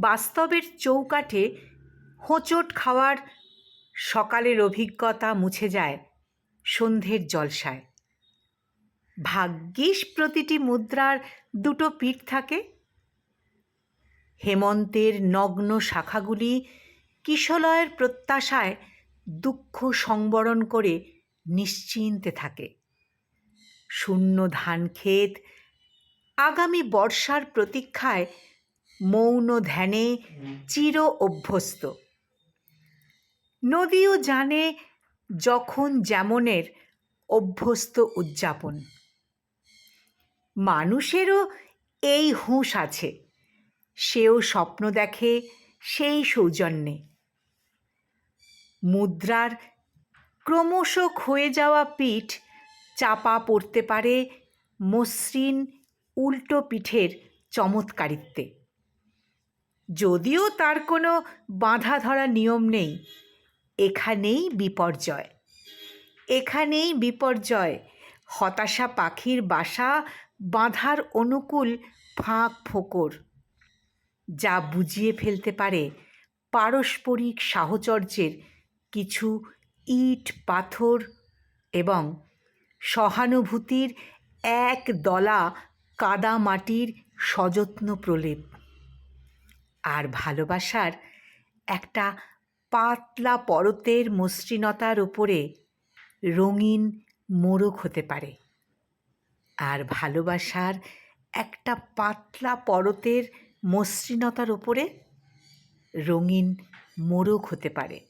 বাস্তবের চৌকাঠে হোঁচট খাওয়ার সকালের অভিজ্ঞতা মুছে যায় সন্ধ্যের জলসায়। ভাগ্যিস প্রতিটি মুদ্রার দুটো পিঠ থাকে। হেমন্তের নগ্ন শাখাগুলি কিশলয়ের প্রত্যাশায় দুঃখ সংবরণ করে নিশ্চিন্তে থাকে। শূন্য ধানক্ষেত আগামী বর্ষার প্রতীক্ষায় মৌন ধ্যানে চির অভ্যস্ত। নদীও জানে যখন যেমনের অভ্যস্ত উদযাপন। মানুষেরও এই হুঁশ আছে, সেও স্বপ্ন দেখে সেই সৌজন্যে। মুদ্রার ক্রমশ ক্ষয়ে যাওয়া পিঠ চাপা পড়তে পারে মসৃণ উল্টো পিঠের চমৎকারিত্বে। যদিও তার কোনো বাঁধা ধরা নিয়ম নেই, এখানেই বিপর্যয়। এখানেই বিপর্যয় হতাশা পাখির বাসা বাঁধার অনুকূল ফাঁক ফোকর, যা বুঝিয়ে ফেলতে পারে পারস্পরিক সাহচর্যের কিছু ইট পাথর এবং সহানুভূতির এক দলা কাদা মাটির সযত্ন প্রলেপ। আর ভালোবাসার একটা পাতলা পরতের মসৃণতার উপরে রঙিন মোড়ক হতে পারে। আর ভালোবাসার একটা পাতলা পরতের মসৃণতার উপরে রঙিন মোড়ক হতে পারে।